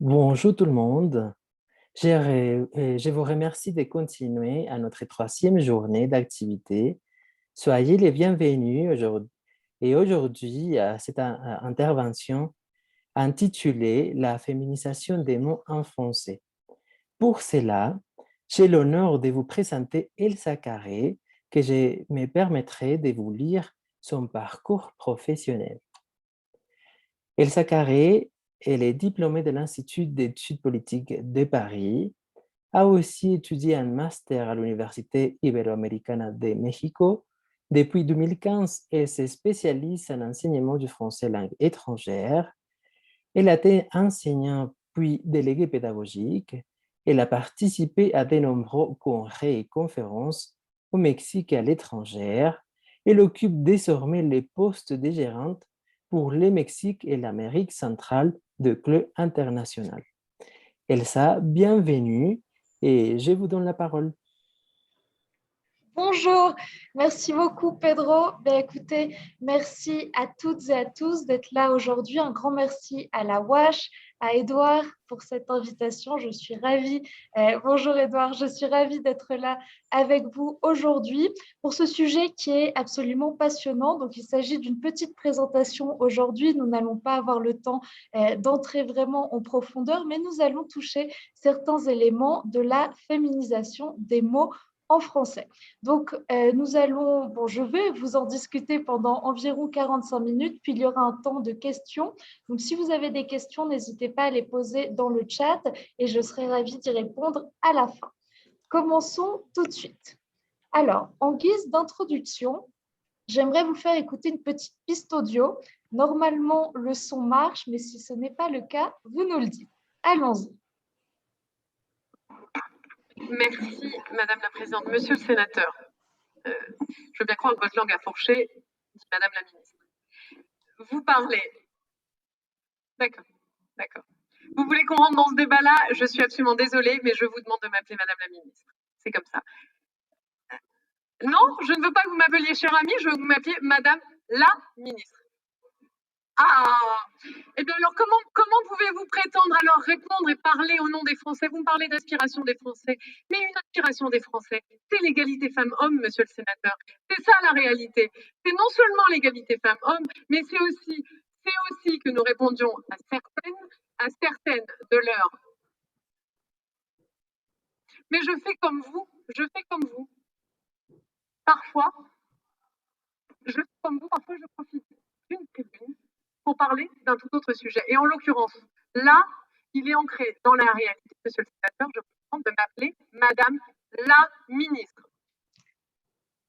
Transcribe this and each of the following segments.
Bonjour tout le monde. Je vous remercie de continuer à notre troisième journée d'activité. Soyez les bienvenus aujourd'hui. Et aujourd'hui, à cette intervention intitulée La féminisation des mots en français. Pour cela, j'ai l'honneur de vous présenter Elsa Carré, que je me permettrai de vous lire son parcours professionnel. Elsa Carré, elle est diplômée de l'Institut d'études politiques de Paris, a aussi étudié un master à l'Université Iberoamericana de Mexico. Depuis 2015, elle se spécialise en enseignement du français langue étrangère. Elle a été enseignante puis déléguée pédagogique. Elle a participé à de nombreux congrès et conférences au Mexique et à l'étranger. Elle occupe désormais les postes de gérante pour le Mexique et l'Amérique centrale de Club International. Elsa, bienvenue et je vous donne la parole. Bonjour, merci beaucoup Pedro. Écoutez, merci à toutes et à tous d'être là aujourd'hui. Un grand merci à la WASH, à Edouard pour cette invitation. Je suis ravie. Bonjour Edouard, je suis ravie d'être là avec vous aujourd'hui pour ce sujet qui est absolument passionnant. Donc, il s'agit d'une petite présentation aujourd'hui. Nous n'allons pas avoir le temps d'entrer vraiment en profondeur, mais nous allons toucher certains éléments de la féminisation des mots en français. Donc, je vais vous en discuter pendant environ 45 minutes, puis il y aura un temps de questions. Donc, si vous avez des questions, n'hésitez pas à les poser dans le chat et je serai ravie d'y répondre à la fin. Commençons tout de suite. Alors, en guise d'introduction, j'aimerais vous faire écouter une petite piste audio. Normalement, le son marche, mais si ce n'est pas le cas, vous nous le dites. Allons-y. Merci, Madame la Présidente. Monsieur le Sénateur, je veux bien croire que votre langue a fourché, dit Madame la Ministre. Vous parlez. D'accord, d'accord. Vous voulez qu'on rentre dans ce débat-là? Je suis absolument désolée, mais je vous demande de m'appeler Madame la Ministre. C'est comme ça. Non, je ne veux pas que vous m'appeliez chère amie, je veux que vous m'appeliez Madame la Ministre. Ah, eh bien alors comment pouvez-vous prétendre alors répondre et parler au nom des Français? Vous me parlez d'aspiration des Français, mais une aspiration des Français, c'est l'égalité femmes-hommes, monsieur le sénateur. C'est ça la réalité. C'est non seulement l'égalité femmes-hommes, mais c'est aussi que nous répondions à certaines de leurs. Mais je fais comme vous. Parfois, je profite d'une tribune pour parler d'un tout autre sujet. Et en l'occurrence, là, il est ancré dans la réalité, monsieur le sénateur, je vous demande de m'appeler Madame la Ministre.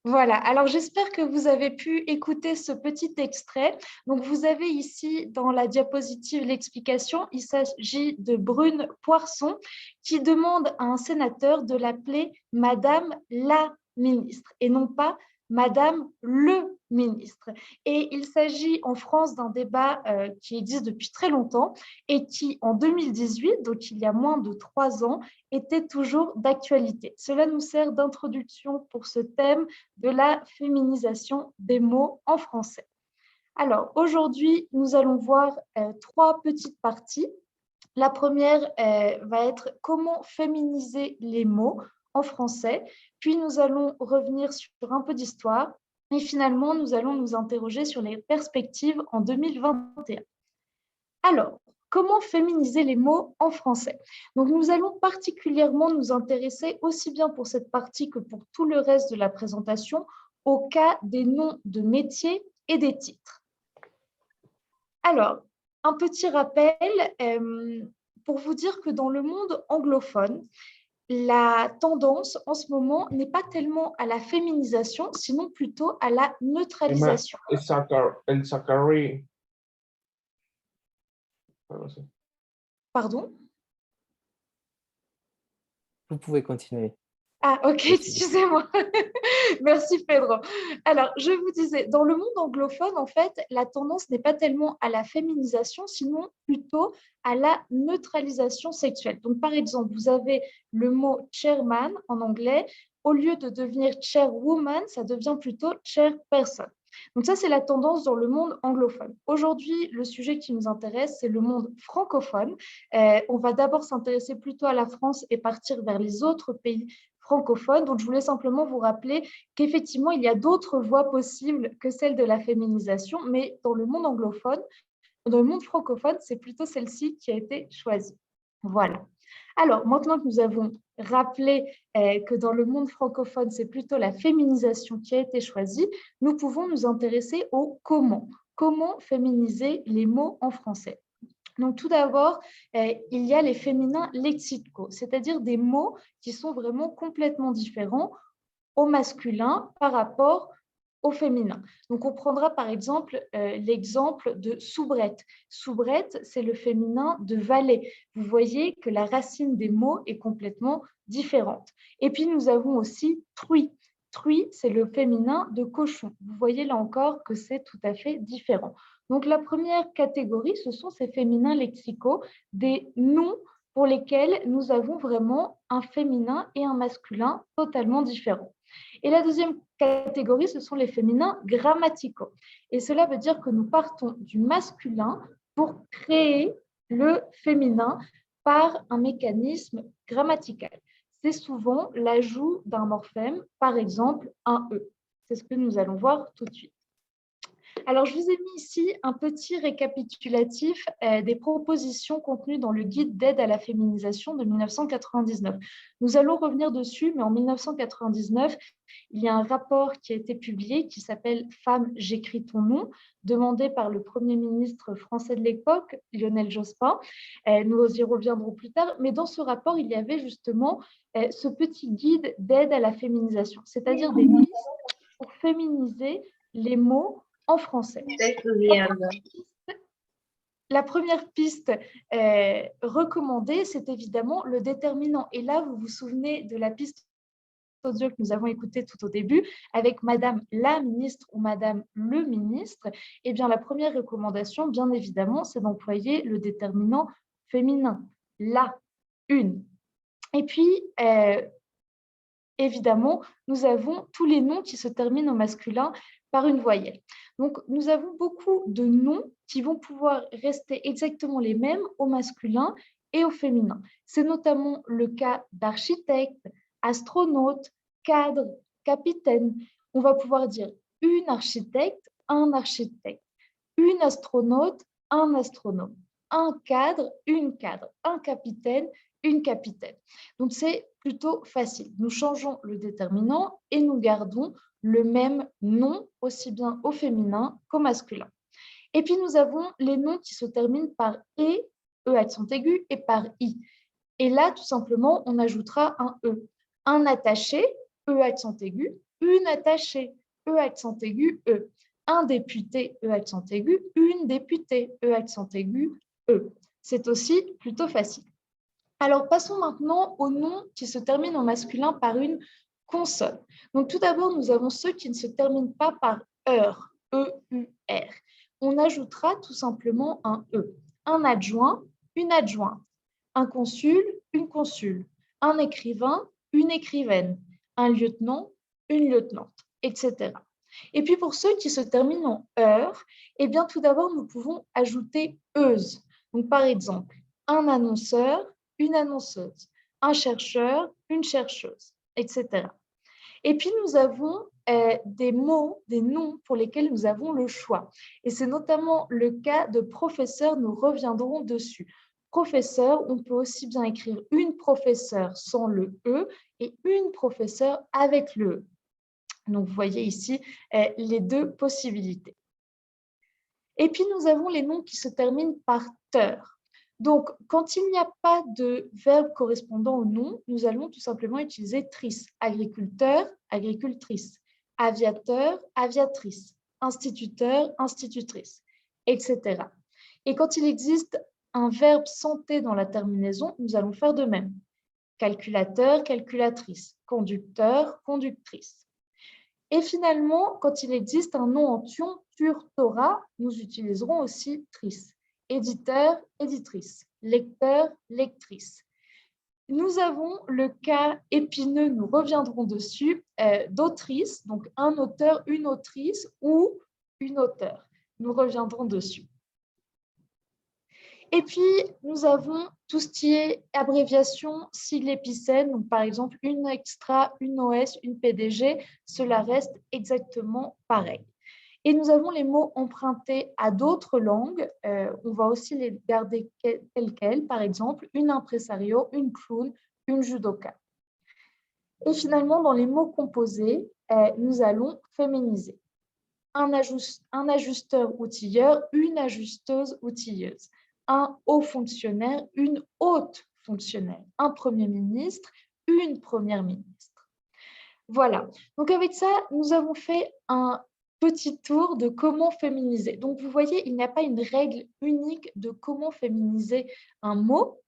Voilà, alors j'espère que vous avez pu écouter ce petit extrait. Donc vous avez ici dans la diapositive l'explication. Il s'agit de Brune Poirson qui demande à un sénateur de l'appeler Madame la Ministre et non pas Madame le Ministre. Et il s'agit en France d'un débat qui existe depuis très longtemps et qui en 2018, donc il y a moins de 3 ans, était toujours d'actualité. Cela nous sert d'introduction pour ce thème de la féminisation des mots en français. Alors, aujourd'hui, nous allons voir 3 petites parties. La première va être comment féminiser les mots en français. Puis, nous allons revenir sur un peu d'histoire. Et finalement, nous allons nous interroger sur les perspectives en 2021. Alors, comment féminiser les mots en français? Donc, nous allons particulièrement nous intéresser, aussi bien pour cette partie que pour tout le reste de la présentation, au cas des noms de métiers et des titres. Alors, un petit rappel pour vous dire que dans le monde anglophone, la tendance en ce moment n'est pas tellement à la féminisation, sinon plutôt à la neutralisation. Pardon? Vous pouvez continuer. Ah, ok, excusez-moi. Merci, Pedro. Alors, je vous disais, dans le monde anglophone, en fait, la tendance n'est pas tellement à la féminisation, sinon plutôt à la neutralisation sexuelle. Donc, par exemple, vous avez le mot chairman en anglais. Au lieu de devenir chairwoman, ça devient plutôt chairperson. Donc ça, c'est la tendance dans le monde anglophone. Aujourd'hui, le sujet qui nous intéresse, c'est le monde francophone. On va d'abord s'intéresser plutôt à la France et partir vers les autres pays francophones. Donc, je voulais simplement vous rappeler qu'effectivement, il y a d'autres voies possibles que celle de la féminisation, mais dans le monde anglophone, dans le monde francophone, c'est plutôt celle-ci qui a été choisie. Voilà. Alors, maintenant que nous avons rappelé que dans le monde francophone, c'est plutôt la féminisation qui a été choisie, nous pouvons nous intéresser au comment. Comment féminiser les mots en français? Donc, tout d'abord, il y a les féminins lexicaux, c'est-à-dire des mots qui sont vraiment complètement différents au masculin par rapport au féminin. Donc, on prendra par exemple l'exemple de soubrette. Soubrette, c'est le féminin de valet. Vous voyez que la racine des mots est complètement différente. Et puis, nous avons aussi truie. Truie, c'est le féminin de cochon. Vous voyez là encore que c'est tout à fait différent. Donc, la première catégorie, ce sont ces féminins lexicaux, des noms pour lesquels nous avons vraiment un féminin et un masculin totalement différents. Et la deuxième catégorie, ce sont les féminins grammaticaux. Et cela veut dire que nous partons du masculin pour créer le féminin par un mécanisme grammatical. C'est souvent l'ajout d'un morphème, par exemple un E. C'est ce que nous allons voir tout de suite. Alors, je vous ai mis ici un petit récapitulatif des propositions contenues dans le guide d'aide à la féminisation de 1999. Nous allons revenir dessus, mais en 1999, il y a un rapport qui a été publié qui s'appelle « Femme, j'écris ton nom », demandé par le Premier ministre français de l'époque, Lionel Jospin. Nous y reviendrons plus tard, mais dans ce rapport, il y avait justement ce petit guide d'aide à la féminisation, c'est-à-dire des pistes pour féminiser les mots en français. La première piste recommandée, c'est évidemment le déterminant. Et là, vous vous souvenez de la piste audio que nous avons écoutée tout au début avec Madame la ministre ou Madame le ministre. Eh bien, la première recommandation, bien évidemment, c'est d'employer le déterminant féminin. La, une. Et puis, évidemment, nous avons tous les noms qui se terminent au masculin par une voyelle. Donc, nous avons beaucoup de noms qui vont pouvoir rester exactement les mêmes au masculin et au féminin. C'est notamment le cas d'architecte, astronaute, cadre, capitaine. On va pouvoir dire une architecte, un architecte, une astronaute, un astronome, un cadre, un capitaine, une capitaine. Donc, c'est plutôt facile. Nous changeons le déterminant et nous gardons le même nom, aussi bien au féminin qu'au masculin. Et puis, nous avons les noms qui se terminent par « et », E accent aigu, et par « i ». Et là, tout simplement, on ajoutera un « e ». Un attaché, E accent aigu, une attachée, E accent aigu, E. Un député, E accent aigu, une députée, E accent aigu, E. C'est aussi plutôt facile. Alors, passons maintenant aux noms qui se terminent au masculin par une consonne. Donc, tout d'abord, nous avons ceux qui ne se terminent pas par heure, E-U-R. On ajoutera tout simplement un E. Un adjoint, une adjointe. Un consul, une consule. Un écrivain, une écrivaine. Un lieutenant, une lieutenante, etc. Et puis, pour ceux qui se terminent en heure, eh bien, tout d'abord, nous pouvons ajouter euse. Donc, par exemple, un annonceur, une annonceuse, un chercheur, une chercheuse, etc. Et puis, nous avons des mots, des noms pour lesquels nous avons le choix. Et c'est notamment le cas de professeur, nous reviendrons dessus. Professeur, on peut aussi bien écrire une professeure sans le E et une professeure avec le E. Donc, vous voyez ici les deux possibilités. Et puis, nous avons les noms qui se terminent par « teur ». Donc, quand il n'y a pas de verbe correspondant au nom, nous allons tout simplement utiliser tris. Agriculteur, agricultrice. Aviateur, aviatrice. Instituteur, institutrice, etc. Et quand il existe un verbe sans T dans la terminaison, nous allons faire de même. Calculateur, calculatrice. Conducteur, conductrice. Et finalement, quand il existe un nom en tion, tur, tora, nous utiliserons aussi tris. Éditeur, éditrice, lecteur, lectrice. Nous avons le cas épineux, nous reviendrons dessus, d'autrice, donc un auteur, une autrice, ou une auteure. Nous reviendrons dessus. Et puis, nous avons tout ce qui est abréviation, sigle épicène. Donc, par exemple, une extra, une OS, une PDG, cela reste exactement pareil. Et nous avons les mots empruntés à d'autres langues. On va aussi les garder tels quels, par exemple, une impresario, une clown, une judoka. Et finalement, dans les mots composés, nous allons féminiser. Un ajusteur-outilleur, une ajusteuse-outilleuse. Un haut fonctionnaire, une haute fonctionnaire. Un premier ministre, une première ministre. Voilà. Donc avec ça, nous avons fait un petit tour de comment féminiser. Donc vous voyez, il n'y a pas une règle unique de comment féminiser un mot.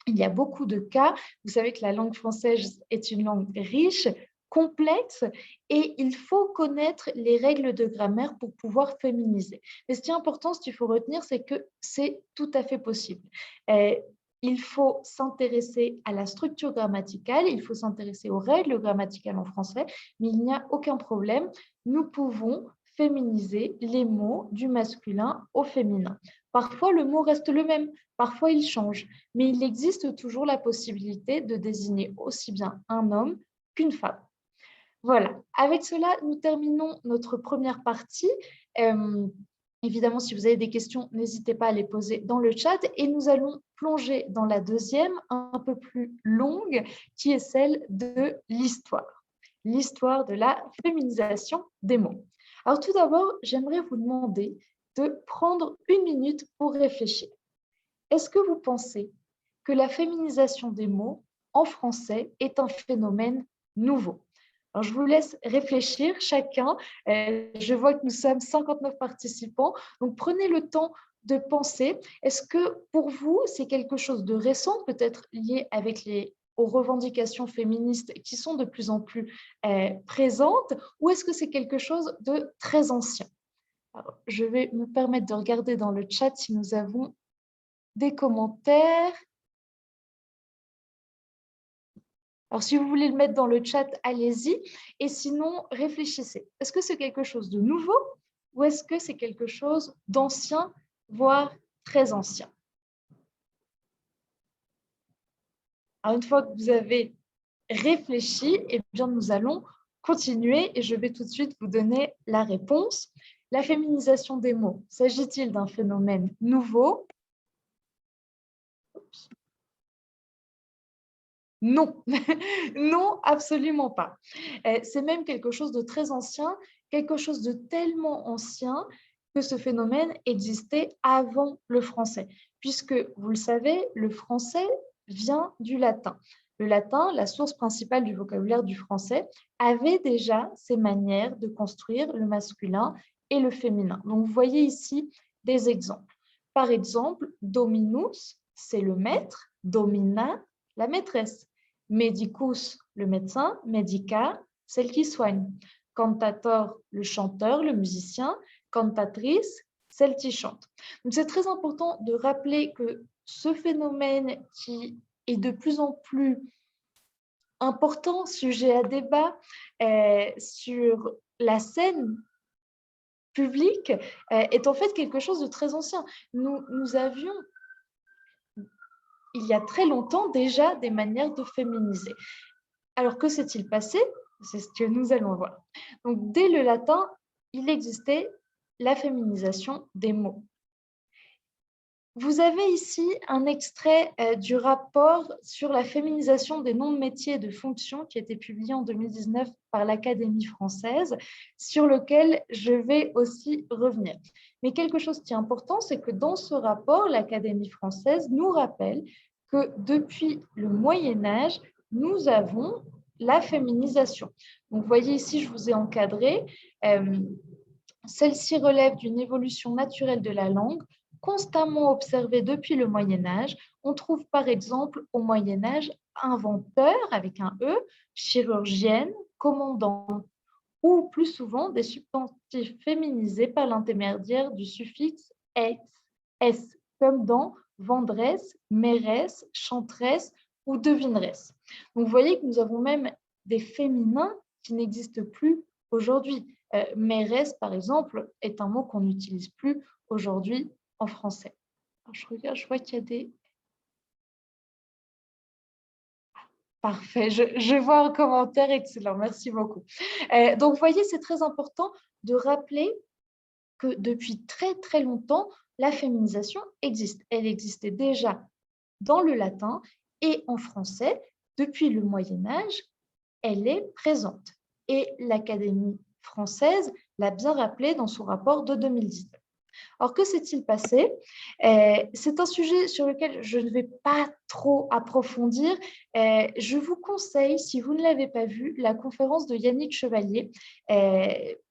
Il y a beaucoup de cas. Vous savez que la langue française est une langue riche, complexe, et il faut connaître les règles de grammaire pour pouvoir féminiser. Mais ce qui est important, ce qu'il faut retenir, c'est que c'est tout à fait possible. Il faut s'intéresser à la structure grammaticale, il faut s'intéresser aux règles grammaticales en français, mais il n'y a aucun problème. Nous pouvons féminiser les mots du masculin au féminin. Parfois, le mot reste le même, parfois il change, mais il existe toujours la possibilité de désigner aussi bien un homme qu'une femme. Voilà, avec cela, nous terminons notre première partie. Évidemment, si vous avez des questions, n'hésitez pas à les poser dans le chat et nous allons plonger dans la deuxième, un peu plus longue, qui est celle de l'histoire de la féminisation des mots. Alors tout d'abord, j'aimerais vous demander de prendre une minute pour réfléchir. Est-ce que vous pensez que la féminisation des mots en français est un phénomène nouveau? Alors, je vous laisse réfléchir chacun. Je vois que nous sommes 59 participants. Donc, prenez le temps de penser. Est-ce que pour vous, c'est quelque chose de récent, peut-être lié aux revendications féministes qui sont de plus en plus présentes, ou est-ce que c'est quelque chose de très ancien? Alors, je vais me permettre de regarder dans le chat si nous avons des commentaires. Alors, si vous voulez le mettre dans le chat, allez-y. Et sinon, réfléchissez. Est-ce que c'est quelque chose de nouveau ou est-ce que c'est quelque chose d'ancien, voire très ancien? Alors, une fois que vous avez réfléchi, eh bien, nous allons continuer et je vais tout de suite vous donner la réponse. La féminisation des mots, s'agit-il d'un phénomène nouveau? Non, non, absolument pas. C'est même quelque chose de très ancien, quelque chose de tellement ancien que ce phénomène existait avant le français, puisque, vous le savez, le français vient du latin. Le latin, la source principale du vocabulaire du français, avait déjà ses manières de construire le masculin et le féminin. Donc, vous voyez ici des exemples. Par exemple, dominus, c'est le maître, domina, la maîtresse. Medicus, le médecin, medica, celle qui soigne. Cantator, le chanteur, le musicien. Cantatrice, celle qui chante. Donc, c'est très important de rappeler que ce phénomène qui est de plus en plus important, sujet à débat, sur la scène publique, est en fait quelque chose de très ancien. Nous avions il y a très longtemps déjà des manières de féminiser. Alors, que s'est-il passé? C'est ce que nous allons voir. Donc, dès le latin, il existait la féminisation des mots. Vous avez ici un extrait du rapport sur la féminisation des noms de métiers et de fonctions qui a été publié en 2019 par l'Académie française, sur lequel je vais aussi revenir. Mais quelque chose qui est important, c'est que dans ce rapport, l'Académie française nous rappelle que depuis le Moyen-Âge, nous avons la féminisation. Donc, vous voyez ici, je vous ai encadré. Celle-ci relève d'une évolution naturelle de la langue, constamment observée depuis le Moyen-Âge. On trouve par exemple au Moyen-Âge inventeur avec un E, chirurgienne, commandante, ou plus souvent des substantifs féminisés par l'intermédiaire du suffixe s, comme dans vendresse, mairesse, chanteresse ou devineresse. Donc vous voyez que nous avons même des féminins qui n'existent plus aujourd'hui. Mairesse, par exemple, est un mot qu'on n'utilise plus aujourd'hui en français. Alors, je regarde, je vois qu'il y a des... Parfait, je vois un commentaire excellent, merci beaucoup. Donc, vous voyez, c'est très important de rappeler que depuis très, très longtemps, la féminisation existe. Elle existait déjà dans le latin et en français. Depuis le Moyen-Âge, elle est présente. Et l'Académie française l'a bien rappelé dans son rapport de 2019. Alors, que s'est-il passé? C'est un sujet sur lequel je ne vais pas trop approfondir. Je vous conseille, si vous ne l'avez pas vu, la conférence de Yannick Chevalier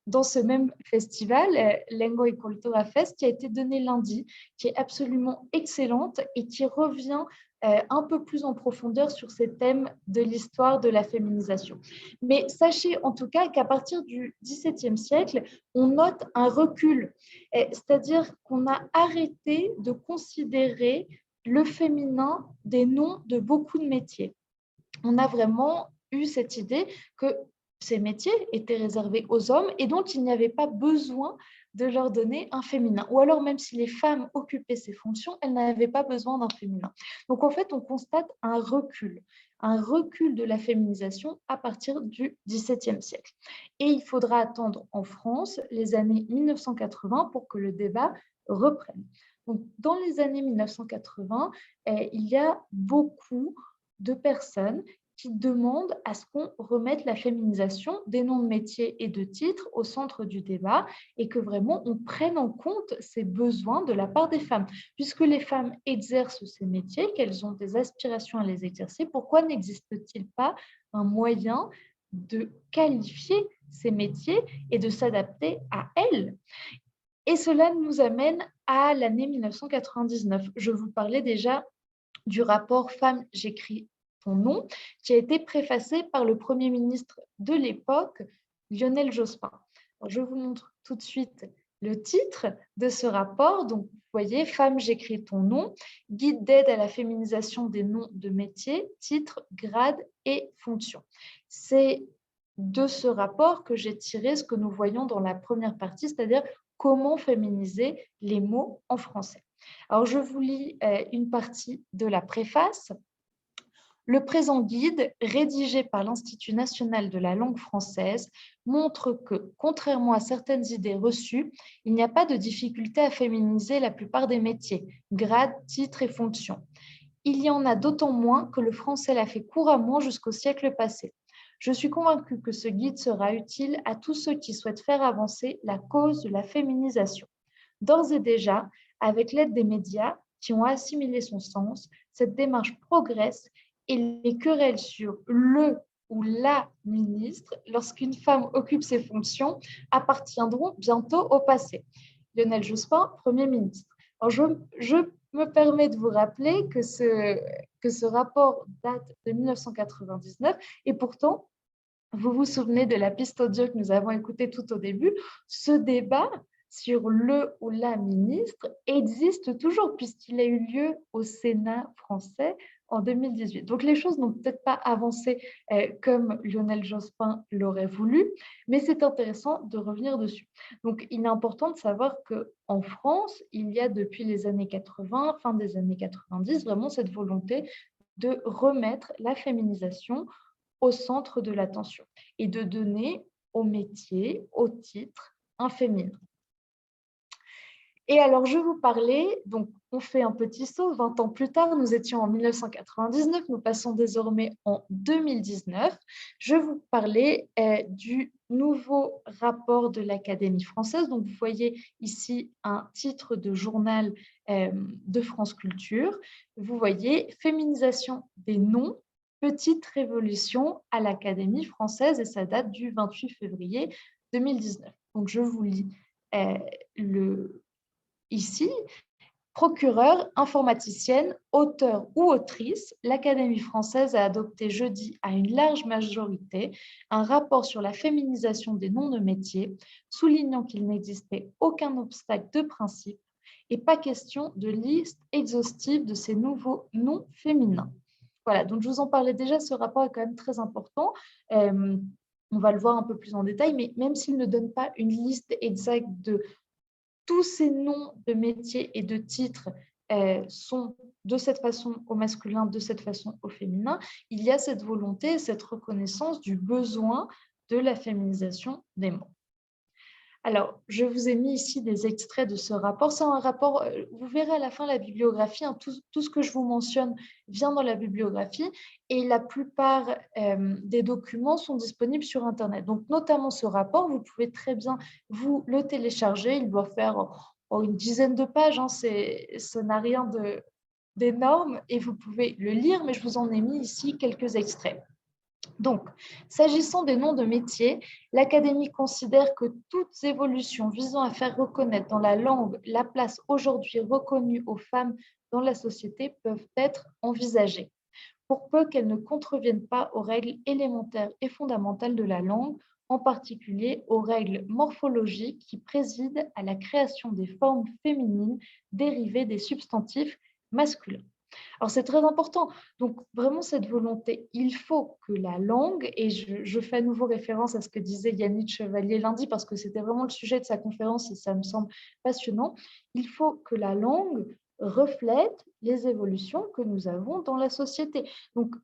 dans ce même festival, Lengua y Cultura Fest, qui a été donnée lundi, qui est absolument excellente et qui revient un peu plus en profondeur sur ces thèmes de l'histoire de la féminisation. Mais sachez en tout cas qu'à partir du XVIIe siècle, on note un recul, c'est-à-dire qu'on a arrêté de considérer le féminin des noms de beaucoup de métiers. On a vraiment eu cette idée que ces métiers étaient réservés aux hommes et donc il n'y avait pas besoin de leur donner un féminin. Ou alors même si les femmes occupaient ces fonctions, elles n'avaient pas besoin d'un féminin. Donc en fait, on constate un recul de la féminisation à partir du XVIIe siècle. Et il faudra attendre en France les années 1980 pour que le débat reprenne. Donc, dans les années 1980, il y a beaucoup de personnes qui demandent à ce qu'on remette la féminisation des noms de métiers et de titres au centre du débat et que vraiment on prenne en compte ces besoins de la part des femmes. Puisque les femmes exercent ces métiers, qu'elles ont des aspirations à les exercer, pourquoi n'existe-t-il pas un moyen de qualifier ces métiers et de s'adapter à elles? Et cela nous amène à l'année 1999. Je vous parlais déjà du rapport Femmes, j'écris ton nom, qui a été préfacé par le Premier ministre de l'époque, Lionel Jospin. Alors, je vous montre tout de suite le titre de ce rapport. Donc, vous voyez, Femmes, j'écris ton nom, guide d'aide à la féminisation des noms de métiers, titres, grades et fonctions. C'est de ce rapport que j'ai tiré ce que nous voyons dans la première partie, c'est-à-dire comment féminiser les mots en français. Alors, je vous lis une partie de la préface. Le présent guide, rédigé par l'Institut national de la langue française, montre que, contrairement à certaines idées reçues, il n'y a pas de difficulté à féminiser la plupart des métiers, grades, titres et fonctions. Il y en a d'autant moins que le français l'a fait couramment jusqu'au siècle passé. Je suis convaincue que ce guide sera utile à tous ceux qui souhaitent faire avancer la cause de la féminisation. D'ores et déjà, avec l'aide des médias qui ont assimilé son sens, cette démarche progresse et les querelles sur le ou la ministre, lorsqu'une femme occupe ces fonctions, appartiendront bientôt au passé. Lionel Jospin, Premier ministre. Alors je me permets de vous rappeler que ce rapport date de 1999 et pourtant, vous vous souvenez de la piste audio que nous avons écoutée tout au début, ce débat sur le ou la ministre existe toujours puisqu'il a eu lieu au Sénat français en 2018. Donc les choses n'ont peut-être pas avancé comme Lionel Jospin l'aurait voulu, mais c'est intéressant de revenir dessus. Donc il est important de savoir qu'en France, il y a depuis les années 80, fin des années 90, vraiment cette volonté de remettre la féminisation au centre de l'attention et de donner au métier, au titre, un féminin. Et alors, je vous parlais, donc on fait un petit saut, 20 ans plus tard, nous étions en 1999, nous passons désormais en 2019. Je vous parlais du nouveau rapport de l'Académie française. Donc, vous voyez ici un titre de journal de France Culture. Vous voyez « Féminisation des noms, petite révolution à l'Académie française » et ça date du 28 février 2019. Donc, je vous lis ici, procureur, informaticienne, auteur ou autrice, l'Académie française a adopté jeudi à une large majorité un rapport sur la féminisation des noms de métiers, soulignant qu'il n'existait aucun obstacle de principe et pas question de liste exhaustive de ces nouveaux noms féminins. Voilà, donc je vous en parlais déjà, ce rapport est quand même très important. On va le voir un peu plus en détail, mais même s'il ne donne pas une liste exacte de tous ces noms de métiers et de titres sont de cette façon au masculin, de cette façon au féminin, il y a cette volonté, cette reconnaissance du besoin de la féminisation des mots. Alors, je vous ai mis ici des extraits de ce rapport. C'est un rapport, vous verrez à la fin la bibliographie, hein, tout ce que je vous mentionne vient dans la bibliographie et la plupart des documents sont disponibles sur Internet. Donc, notamment ce rapport, vous pouvez très bien vous le télécharger. Il doit faire une dizaine de pages, hein, ça n'a rien d'énorme et vous pouvez le lire, mais je vous en ai mis ici quelques extraits. Donc, s'agissant des noms de métiers, l'Académie considère que toutes évolutions visant à faire reconnaître dans la langue la place aujourd'hui reconnue aux femmes dans la société peuvent être envisagées, pour peu qu'elles ne contreviennent pas aux règles élémentaires et fondamentales de la langue, en particulier aux règles morphologiques qui président à la création des formes féminines dérivées des substantifs masculins. Alors, c'est très important. Donc, vraiment, cette volonté, il faut que la langue, et je fais à nouveau référence à ce que disait Yannick Chevalier lundi, parce que c'était vraiment le sujet de sa conférence et ça me semble passionnant, il faut que la langue reflète les évolutions que nous avons dans la société. Donc,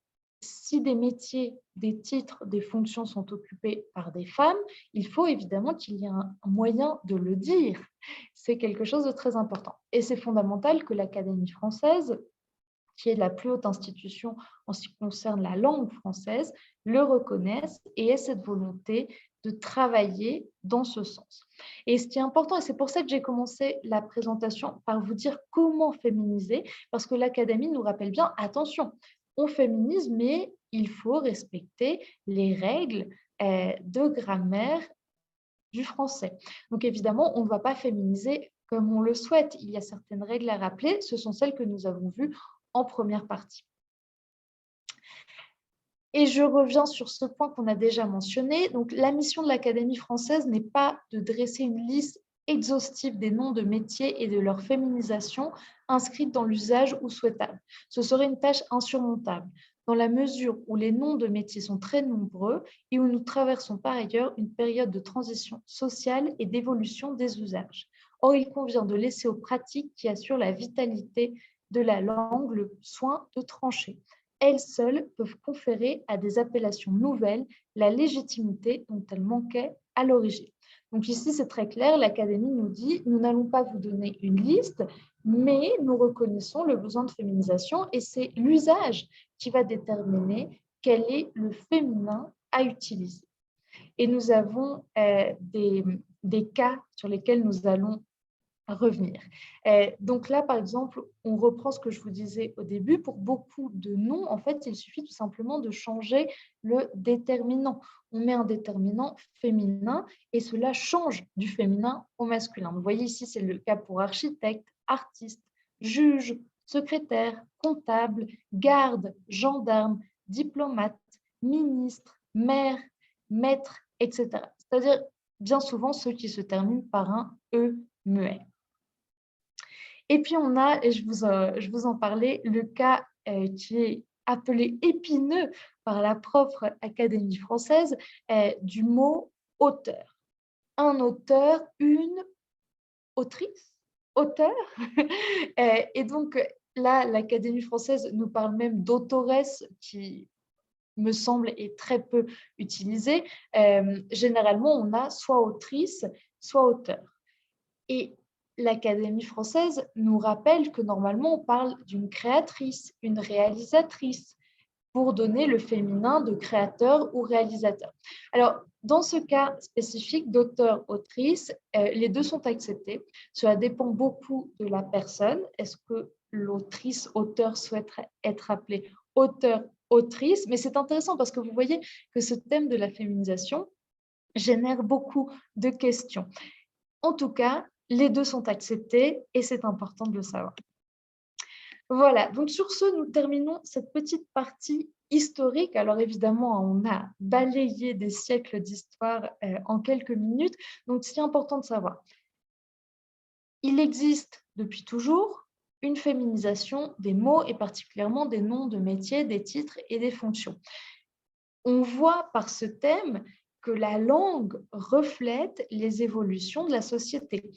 si des métiers, des titres, des fonctions sont occupés par des femmes, il faut évidemment qu'il y ait un moyen de le dire. C'est quelque chose de très important. Et c'est fondamental que l'Académie française, qui est la plus haute institution en ce qui concerne la langue française, le reconnaisse et ait cette volonté de travailler dans ce sens. Et ce qui est important, et c'est pour ça que j'ai commencé la présentation par vous dire comment féminiser, parce que l'Académie nous rappelle bien, attention, on féminise, mais il faut respecter les règles de grammaire du français. Donc évidemment, on ne va pas féminiser comme on le souhaite. Il y a certaines règles à rappeler, ce sont celles que nous avons vues en première partie. Et je reviens sur ce point qu'on a déjà mentionné. Donc, la mission de l'Académie française n'est pas de dresser une liste exhaustive des noms de métiers et de leur féminisation inscrite dans l'usage ou souhaitable. Ce serait une tâche insurmontable, dans la mesure où les noms de métiers sont très nombreux et où nous traversons par ailleurs une période de transition sociale et d'évolution des usages. Or, il convient de laisser aux pratiques qui assurent la vitalité de la langue le soin de trancher. Elles seules peuvent conférer à des appellations nouvelles la légitimité dont elles manquaient à l'origine. Donc ici, c'est très clair, l'Académie nous dit, nous n'allons pas vous donner une liste, mais nous reconnaissons le besoin de féminisation et c'est l'usage qui va déterminer quel est le féminin à utiliser. Et nous avons des cas sur lesquels nous allons revenir. Donc là, par exemple, on reprend ce que je vous disais au début. Pour beaucoup de noms, en fait, il suffit tout simplement de changer le déterminant. On met un déterminant féminin et cela change du féminin au masculin. Vous voyez ici, c'est le cas pour architecte, artiste, juge, secrétaire, comptable, garde, gendarme, diplomate, ministre, maire, maître, etc. C'est-à-dire, bien souvent, ceux qui se terminent par un « e » muet. Et puis, on a, et je vous en parlais, le cas qui est appelé épineux par la propre Académie française du mot auteur. Un auteur, une autrice, auteur. Et donc, là, l'Académie française nous parle même d'autoresse qui me semble est très peu utilisée. Généralement, on a soit autrice, soit auteur. Et l'Académie française nous rappelle que normalement, on parle d'une créatrice, une réalisatrice, pour donner le féminin de créateur ou réalisateur. Alors, dans ce cas spécifique d'auteur-autrice, les deux sont acceptés. Cela dépend beaucoup de la personne. Est-ce que l'autrice-auteur souhaiterait être appelée auteur-autrice? Mais c'est intéressant parce que vous voyez que ce thème de la féminisation génère beaucoup de questions. En tout cas, les deux sont acceptés et c'est important de le savoir. Voilà, donc sur ce, nous terminons cette petite partie historique. Alors évidemment, on a balayé des siècles d'histoire en quelques minutes, donc c'est important de savoir. Il existe depuis toujours une féminisation des mots et particulièrement des noms de métiers, des titres et des fonctions. On voit par ce thème que la langue reflète les évolutions de la société.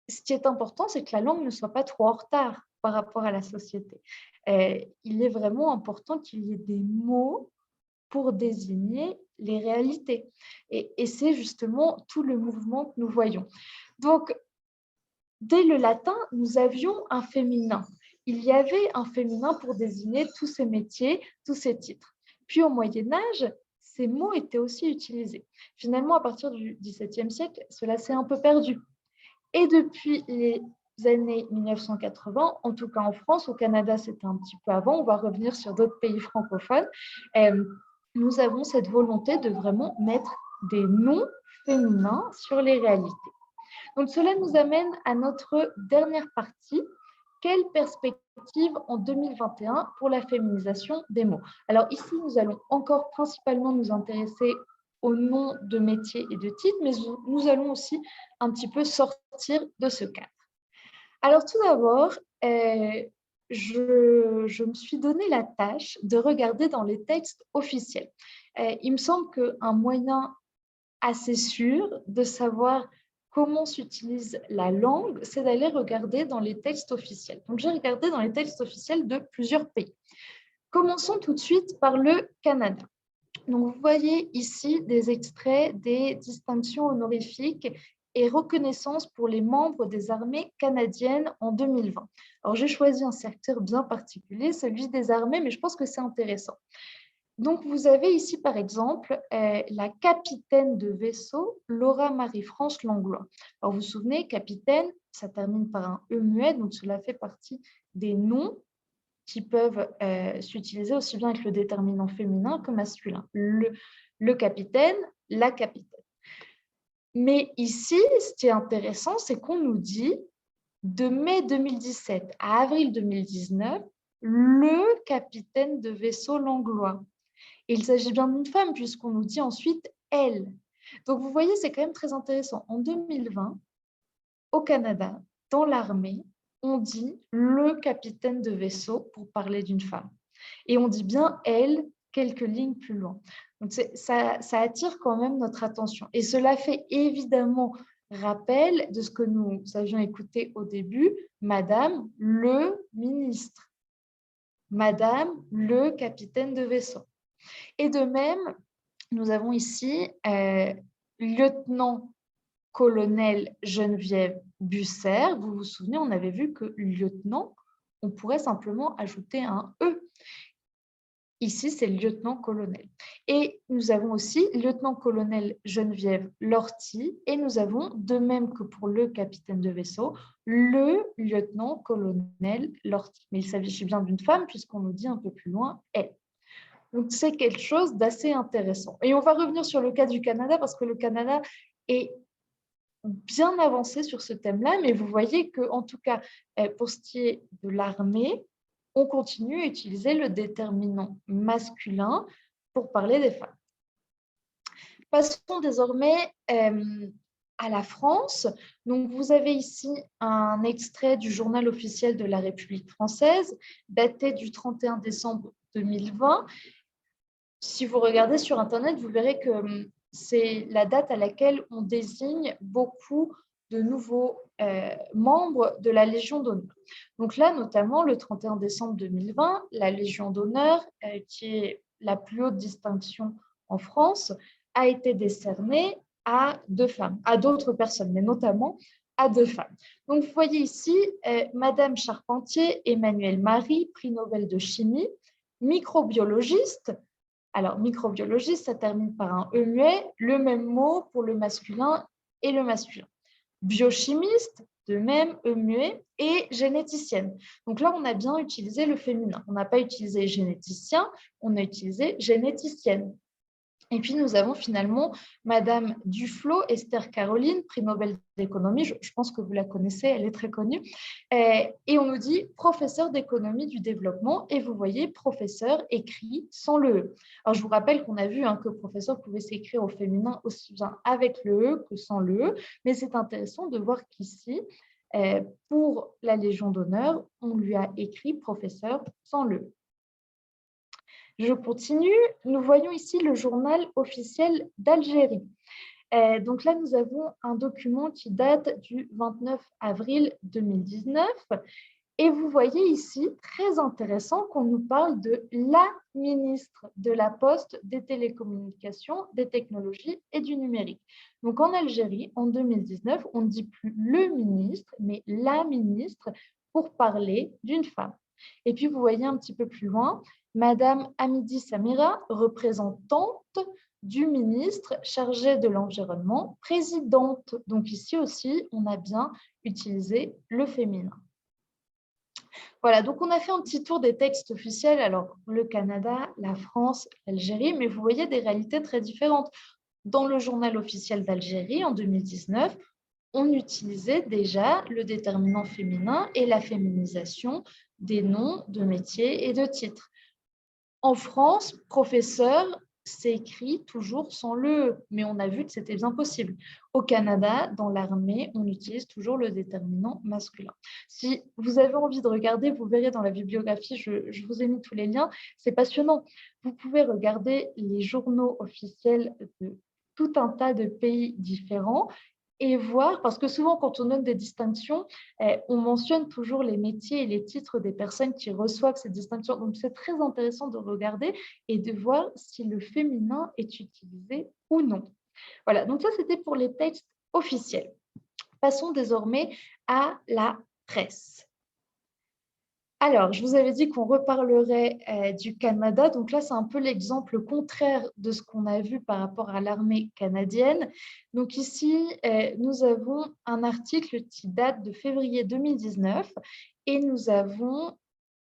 Ce qui est important, c'est que la langue ne soit pas trop en retard par rapport à la société. Il est vraiment important qu'il y ait des mots pour désigner les réalités. Et c'est justement tout le mouvement que nous voyons. Donc, dès le latin, nous avions un féminin. Il y avait un féminin pour désigner tous ces métiers, tous ces titres. Puis au Moyen Âge, ces mots étaient aussi utilisés. Finalement, à partir du XVIIe siècle, cela s'est un peu perdu. Et depuis les années 1980, en tout cas en France, au Canada, c'était un petit peu avant, on va revenir sur d'autres pays francophones, nous avons cette volonté de vraiment mettre des noms féminins sur les réalités. Donc, cela nous amène à notre dernière partie. Quelle perspective en 2021 pour la féminisation des mots? Alors ici, nous allons encore principalement nous intéresser aux noms de métiers et de titres, mais nous allons aussi un petit peu sortir de ce cadre. Alors tout d'abord, je me suis donné la tâche de regarder dans les textes officiels. Il me semble qu'un moyen assez sûr de savoir comment s'utilise la langue, c'est d'aller regarder dans les textes officiels. Donc, j'ai regardé dans les textes officiels de plusieurs pays. Commençons tout de suite par le Canada. Donc, vous voyez ici des extraits des distinctions honorifiques et reconnaissances pour les membres des armées canadiennes en 2020. Alors, j'ai choisi un secteur bien particulier, celui des armées, mais je pense que c'est intéressant. Donc, vous avez ici, par exemple, la capitaine de vaisseau, Laura Marie-France Langlois. Alors, vous vous souvenez, capitaine, ça termine par un E muet, donc cela fait partie des noms qui peuvent s'utiliser aussi bien avec le déterminant féminin que masculin. Le capitaine, la capitaine. Mais ici, ce qui est intéressant, c'est qu'on nous dit, de mai 2017 à avril 2019, le capitaine de vaisseau Langlois. Et il s'agit bien d'une femme, puisqu'on nous dit ensuite « elle ». Donc, vous voyez, c'est quand même très intéressant. En 2020, au Canada, dans l'armée, on dit « le capitaine de vaisseau » pour parler d'une femme. Et on dit bien « elle » quelques lignes plus loin. Donc, ça attire quand même notre attention. Et cela fait évidemment rappel de ce que nous avions écouté au début, « Madame le ministre »,« Madame le capitaine de vaisseau ». Et de même, nous avons ici lieutenant-colonel Geneviève Busser. Vous vous souvenez, on avait vu que lieutenant, on pourrait simplement ajouter un E. Ici, c'est lieutenant-colonel. Et nous avons aussi lieutenant-colonel Geneviève Lortie. Et nous avons, de même que pour le capitaine de vaisseau, le lieutenant-colonel Lortie. Mais il s'agit bien d'une femme, puisqu'on nous dit un peu plus loin « elle ». Donc, c'est quelque chose d'assez intéressant. Et on va revenir sur le cas du Canada parce que le Canada est bien avancé sur ce thème-là, mais vous voyez qu'en tout cas, pour ce qui est de l'armée, on continue à utiliser le déterminant masculin pour parler des femmes. Passons désormais à la France. Donc, vous avez ici un extrait du journal officiel de la République française, daté du 31 décembre 2020. Si vous regardez sur Internet, vous verrez que c'est la date à laquelle on désigne beaucoup de nouveaux membres de la Légion d'honneur. Donc là, notamment, le 31 décembre 2020, la Légion d'honneur, qui est la plus haute distinction en France, a été décernée à 2 femmes, à d'autres personnes, mais notamment à 2 femmes. Donc, vous voyez ici, Madame Charpentier, Emmanuelle Marie, prix Nobel de chimie, microbiologiste. Alors, microbiologiste, ça termine par un E muet, le même mot pour le masculin et le masculin. Biochimiste, de même, E muet, et généticienne. Donc là, on a bien utilisé le féminin. On n'a pas utilisé généticien, on a utilisé généticienne. Et puis, nous avons finalement Madame Duflo, Esther Caroline, prix Nobel d'économie. Je pense que vous la connaissez, elle est très connue. Et on nous dit professeur d'économie du développement. Et vous voyez, professeur écrit sans le E. Alors, je vous rappelle qu'on a vu que professeur pouvait s'écrire au féminin aussi bien avec le E que sans le E. Mais c'est intéressant de voir qu'ici, pour la Légion d'honneur, on lui a écrit professeur sans le E. Je continue. Nous voyons ici le journal officiel d'Algérie. Donc là, nous avons un document qui date du 29 avril 2019. Et vous voyez ici, très intéressant, qu'on nous parle de la ministre de la Poste, des télécommunications, des technologies et du numérique. Donc en Algérie, en 2019, on ne dit plus le ministre, mais la ministre pour parler d'une femme. Et puis vous voyez un petit peu plus loin, Madame Hamidi Samira, représentante du ministre chargé de l'environnement, présidente. Donc ici aussi, on a bien utilisé le féminin. Voilà, donc on a fait un petit tour des textes officiels. Alors, le Canada, la France, l'Algérie, mais vous voyez des réalités très différentes. Dans le journal officiel d'Algérie, en 2019, on utilisait déjà le déterminant féminin et la féminisation des noms de métiers et de titres. En France, professeur, c'est écrit toujours sans le E, mais on a vu que c'était bien possible. Au Canada, dans l'armée, on utilise toujours le déterminant masculin. Si vous avez envie de regarder, vous verrez dans la bibliographie, je vous ai mis tous les liens, c'est passionnant. Vous pouvez regarder les journaux officiels de tout un tas de pays différents et voir, parce que souvent quand on donne des distinctions, on mentionne toujours les métiers et les titres des personnes qui reçoivent ces distinctions. Donc c'est très intéressant de regarder et de voir si le féminin est utilisé ou non. Voilà, donc ça c'était pour les textes officiels. Passons désormais à la presse. Alors, je vous avais dit qu'on reparlerait du Canada. Donc là, c'est un peu l'exemple contraire de ce qu'on a vu par rapport à l'armée canadienne. Donc ici, nous avons un article qui date de février 2019 et nous avons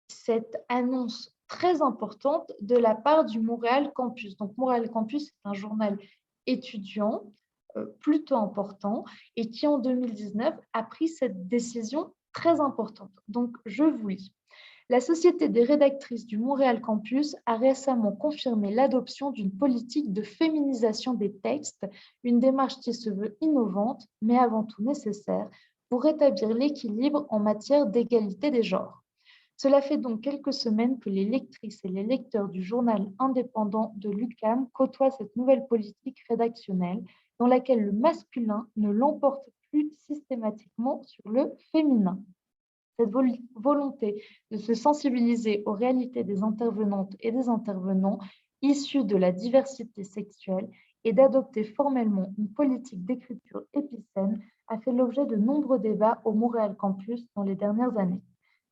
cette annonce très importante de la part du Montréal Campus. Donc Montréal Campus, c'est un journal étudiant plutôt important et qui en 2019 a pris cette décision très importante. Donc, je vous lis. La Société des rédactrices du Montréal Campus a récemment confirmé l'adoption d'une politique de féminisation des textes, une démarche qui se veut innovante, mais avant tout nécessaire, pour rétablir l'équilibre en matière d'égalité des genres. Cela fait donc quelques semaines que les lectrices et les lecteurs du journal indépendant de l'UQAM côtoient cette nouvelle politique rédactionnelle dans laquelle le masculin ne l'emporte plus systématiquement sur le féminin. Cette volonté de se sensibiliser aux réalités des intervenantes et des intervenants issus de la diversité sexuelle et d'adopter formellement une politique d'écriture épicène a fait l'objet de nombreux débats au Montréal Campus dans les dernières années.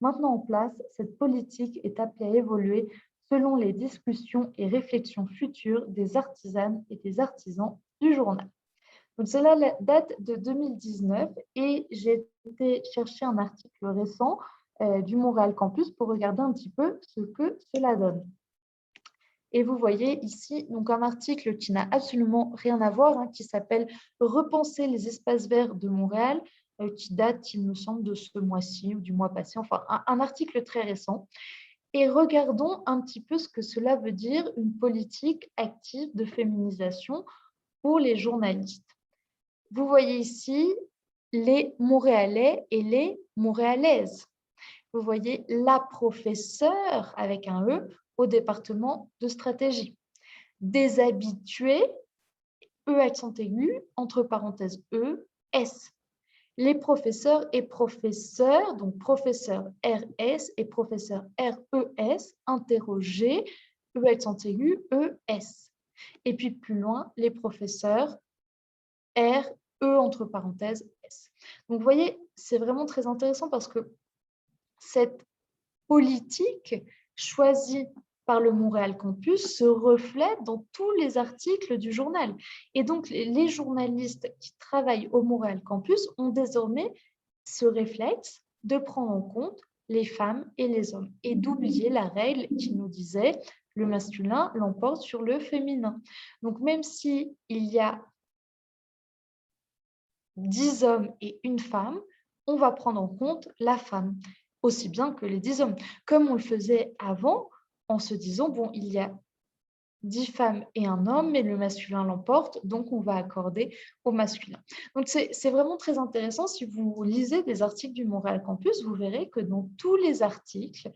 Maintenant en place, cette politique est appelée à évoluer selon les discussions et réflexions futures des artisanes et des artisans du journal. Donc, cela date de 2019 et j'ai été chercher un article récent du Montréal Campus pour regarder un petit peu ce que cela donne. Et vous voyez ici donc un article qui n'a absolument rien à voir, qui s'appelle « Repenser les espaces verts de Montréal », qui date, il me semble, de ce mois-ci ou du mois passé, enfin un article très récent. Et regardons un petit peu ce que cela veut dire, une politique active de féminisation pour les journalistes. Vous voyez ici les Montréalais et les Montréalaises. Vous voyez la professeure avec un E au département de stratégie. Des habitués, E accent aigu, entre parenthèses E, S. Les professeurs et professeurs, donc professeur RS et professeur RES, interrogés, E accent aigu, ES. Et puis plus loin, les professeurs R, E entre parenthèses, S. Donc, vous voyez, c'est vraiment très intéressant parce que cette politique choisie par le Montréal Campus se reflète dans tous les articles du journal. Et donc, les journalistes qui travaillent au Montréal Campus ont désormais ce réflexe de prendre en compte les femmes et les hommes et d'oublier la règle qui nous disait le masculin l'emporte sur le féminin. Donc, même s'il y a 10 hommes et une femme, on va prendre en compte la femme, aussi bien que les 10 hommes. Comme on le faisait avant, en se disant, bon, il y a 10 femmes et un homme, mais le masculin l'emporte, donc on va accorder au masculin. Donc c'est vraiment très intéressant. Si vous lisez des articles du Montréal Campus, vous verrez que dans tous les articles,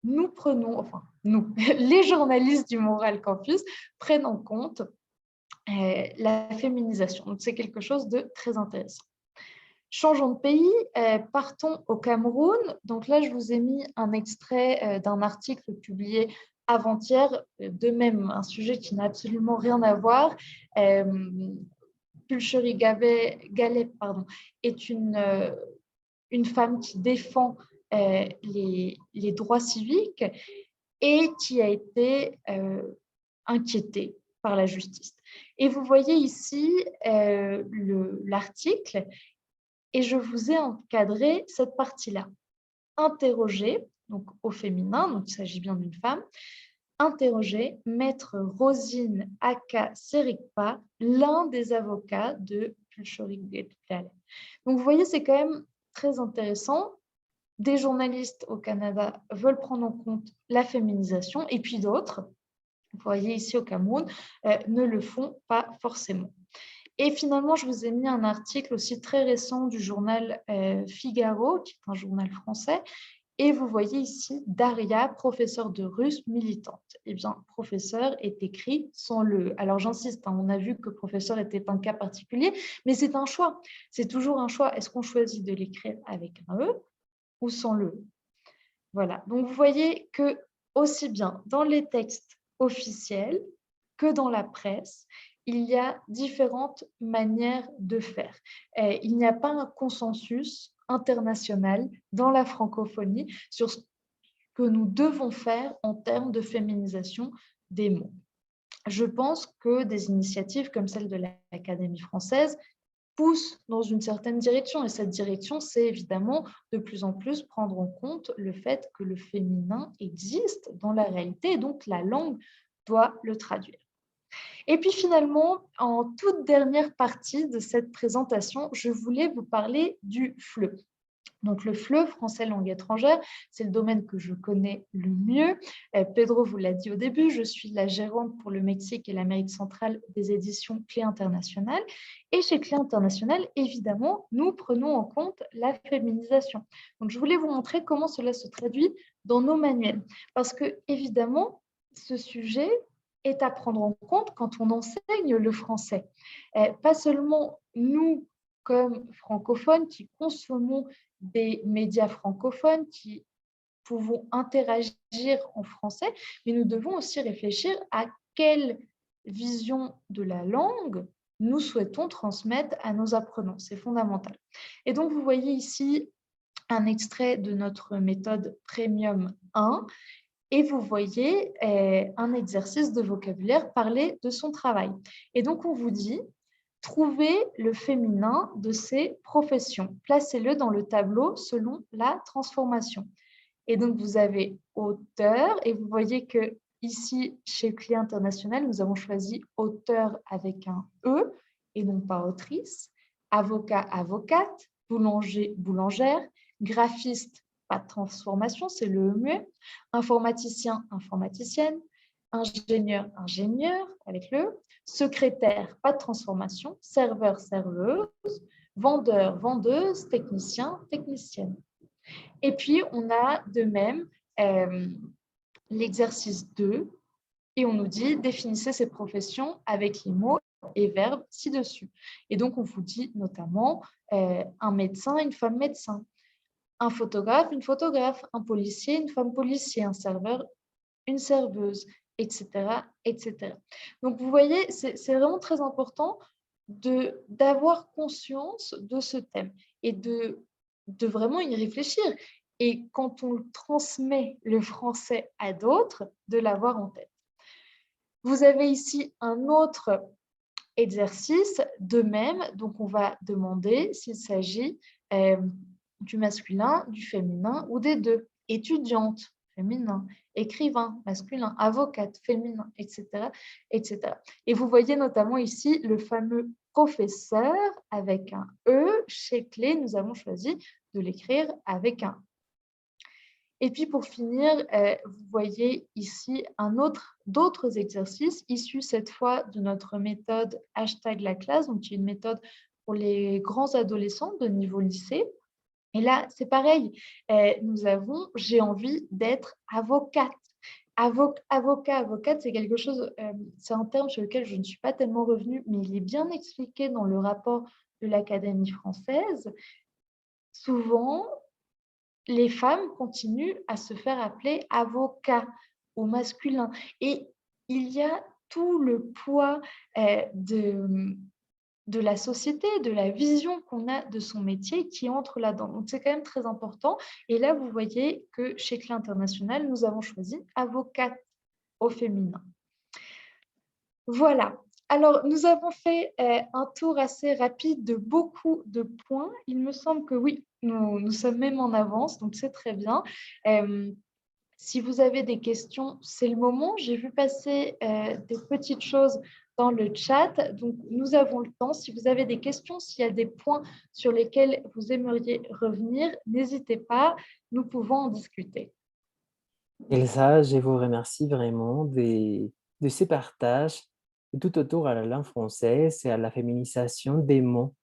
nous prenons, enfin nous, les journalistes du Montréal Campus prennent en compte la féminisation. Donc, c'est quelque chose de très intéressant. Changeons de pays, partons au Cameroun. Donc là, je vous ai mis un extrait d'un article publié avant-hier, de même un sujet qui n'a absolument rien à voir. Pulcherie Gallet est une femme qui défend les droits civiques et qui a été inquiétée par la justice. Et vous voyez ici l'article, et je vous ai encadré cette partie-là. Interroger, donc au féminin, donc il s'agit bien d'une femme, interroger Maître Rosine Aka Serikpa, l'un des avocats de Pulcherie Gallet. Donc vous voyez, c'est quand même très intéressant. Des journalistes au Canada veulent prendre en compte la féminisation, et puis d'autres, vous voyez ici au Cameroun, ne le font pas forcément. Et finalement, je vous ai mis un article aussi très récent du journal Figaro, qui est un journal français, et vous voyez ici Daria, professeure de russe militante. Eh bien, professeur est écrit sans le. Alors j'insiste, on a vu que professeur était un cas particulier, mais c'est un choix. C'est toujours un choix. Est-ce qu'on choisit de l'écrire avec un E ou sans le E? Voilà. Donc vous voyez que aussi bien dans les textes officiels que dans la presse, il y a différentes manières de faire. Il n'y a pas un consensus international dans la francophonie sur ce que nous devons faire en termes de féminisation des mots. Je pense que des initiatives comme celle de l'Académie française poussent dans une certaine direction. Et cette direction, c'est évidemment de plus en plus prendre en compte le fait que le féminin existe dans la réalité et donc la langue doit le traduire. Et puis finalement, en toute dernière partie de cette présentation, je voulais vous parler du FLE. Donc le FLE, français langue étrangère, c'est le domaine que je connais le mieux. Pedro vous l'a dit au début, je suis la gérante pour le Mexique et l'Amérique centrale des éditions Clé Internationale. Et chez Clé Internationale, évidemment, nous prenons en compte la féminisation. Donc je voulais vous montrer comment cela se traduit dans nos manuels. Parce que, évidemment, ce sujet est à prendre en compte quand on enseigne le français. Pas seulement nous, comme francophones, qui consommons des médias francophones, qui pouvons interagir en français, mais nous devons aussi réfléchir à quelle vision de la langue nous souhaitons transmettre à nos apprenants. C'est fondamental. Et donc, vous voyez ici un extrait de notre méthode Premium 1 et vous voyez un exercice de vocabulaire parler de son travail. Et donc, on vous dit trouvez le féminin de ces professions. Placez-le dans le tableau selon la transformation. Et donc, vous avez auteur, et vous voyez que ici, chez Clé International, nous avons choisi auteur avec un E et non pas autrice, avocat, avocate, boulanger, boulangère, graphiste, pas de transformation, c'est le muet, informaticien, informaticienne, ingénieur, ingénieur avec le secrétaire, pas de transformation, serveur, serveuse, vendeur, vendeuse, technicien, technicienne. Et puis, on a de même l'exercice 2 et on nous dit définissez ces professions avec les mots et verbes ci-dessus. Et donc, on vous dit notamment un médecin, une femme médecin, un photographe, une photographe, un policier, une femme policier, un serveur, une serveuse, etc., etc. Donc, vous voyez, c'est vraiment très important d'avoir conscience de ce thème et de vraiment y réfléchir. Et quand on transmet le français à d'autres, de l'avoir en tête. Vous avez ici un autre exercice de même. Donc, on va demander s'il s'agit du masculin, du féminin ou des deux. Étudiante, féminin, écrivain, masculin, avocate, féminin, etc., etc. Et vous voyez notamment ici le fameux professeur avec un E. Chez Clé, nous avons choisi de l'écrire avec un. Et puis pour finir, vous voyez ici d'autres exercices issus cette fois de notre méthode #laclasse, donc qui est une méthode pour les grands adolescents de niveau lycée. Et là, c'est pareil. Nous avons, j'ai envie d'être avocate. Avocat, avocate, c'est quelque chose, c'est un terme sur lequel je ne suis pas tellement revenue, mais il est bien expliqué dans le rapport de l'Académie française. Souvent, les femmes continuent à se faire appeler avocat au masculin. Et il y a tout le poids de la société, de la vision qu'on a de son métier qui entre là-dedans. Donc, c'est quand même très important. Et là, vous voyez que chez CLI International, nous avons choisi avocate au féminin. Voilà. Alors, nous avons fait un tour assez rapide de beaucoup de points. Il me semble que oui, nous sommes même en avance, donc c'est très bien. Si vous avez des questions, c'est le moment. J'ai vu passer des petites choses dans le chat, donc nous avons le temps. Si vous avez des questions, s'il y a des points sur lesquels vous aimeriez revenir, n'hésitez pas, nous pouvons en discuter. Elsa, je vous remercie vraiment de ces partages tout autour à la langue française et à la féminisation des mots.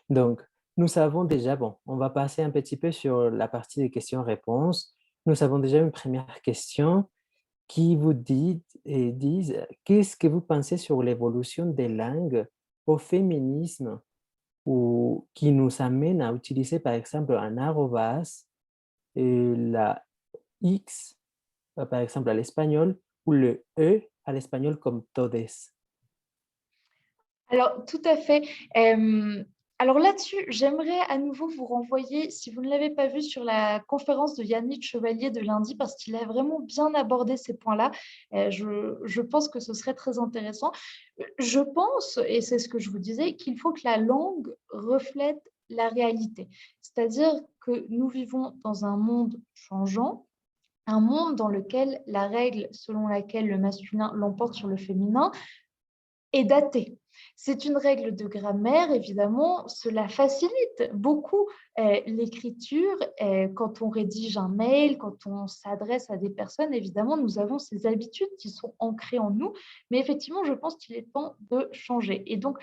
Donc, nous savons déjà, bon, on va passer un petit peu sur la partie des questions-réponses. Nous avons déjà une première question qui vous dit et disent qu'est-ce que vous pensez sur l'évolution des langues au féminisme ou qui nous amène à utiliser par exemple un arrobas et la X par exemple à l'espagnol ou le E à l'espagnol comme todes. Alors, tout à fait. Alors là-dessus, j'aimerais à nouveau vous renvoyer, si vous ne l'avez pas vu, sur la conférence de Yannick Chevalier de lundi, parce qu'il a vraiment bien abordé ces points-là. Je pense que ce serait très intéressant. Je pense, et c'est ce que je vous disais, qu'il faut que la langue reflète la réalité. C'est-à-dire que nous vivons dans un monde changeant, un monde dans lequel la règle selon laquelle le masculin l'emporte sur le féminin est datée. C'est une règle de grammaire, évidemment, cela facilite beaucoup l'écriture. Quand on rédige un mail, quand on s'adresse à des personnes, évidemment, nous avons ces habitudes qui sont ancrées en nous, mais effectivement, je pense qu'il est temps de changer. Et donc,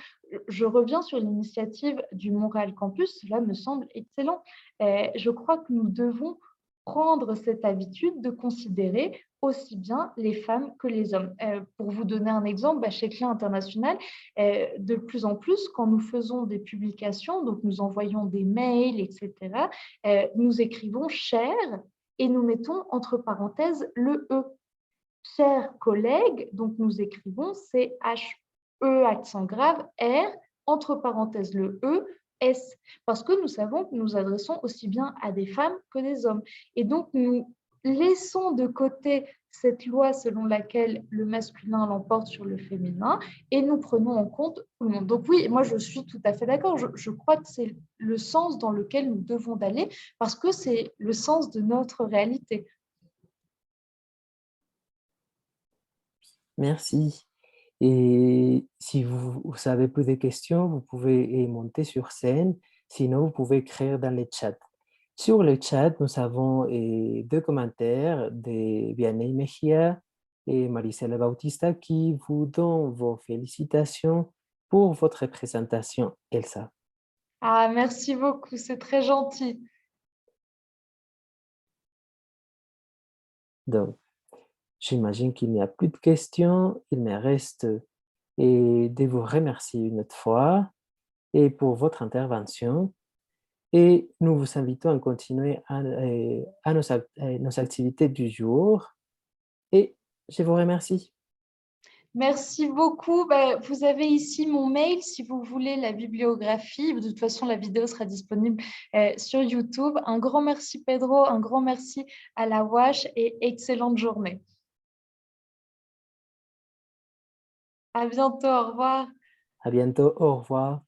je reviens sur l'initiative du Montréal Campus, cela me semble excellent. Je crois que nous devons prendre cette habitude de considérer aussi bien les femmes que les hommes. Pour vous donner un exemple, chez CLI International, de plus en plus, quand nous faisons des publications, donc nous envoyons des mails, etc., nous écrivons cher et nous mettons entre parenthèses le E. Chers collègues, donc nous écrivons C-H-E accent grave R, entre parenthèses le E, S, parce que nous savons que nous adressons aussi bien à des femmes que des hommes. Et donc, nous laissons de côté cette loi selon laquelle le masculin l'emporte sur le féminin et nous prenons en compte tout le monde. Donc oui, moi je suis tout à fait d'accord. Je crois que c'est le sens dans lequel nous devons d'aller parce que c'est le sens de notre réalité. Merci. Et si vous avez plus de questions, vous pouvez monter sur scène. Sinon, vous pouvez écrire dans le chat. Sur le chat, nous avons deux commentaires de Vianney Mejia et Maricela Bautista qui vous donnent vos félicitations pour votre présentation, Elsa. Ah, merci beaucoup, c'est très gentil. Donc, j'imagine qu'il n'y a plus de questions. Il me reste de vous remercier une autre fois et pour votre intervention. Et nous vous invitons à continuer à nos activités du jour. Et je vous remercie. Merci beaucoup. Vous avez ici mon mail si vous voulez la bibliographie. De toute façon, la vidéo sera disponible sur YouTube. Un grand merci Pedro, un grand merci à la WASH et excellente journée. À bientôt, au revoir. À bientôt, au revoir.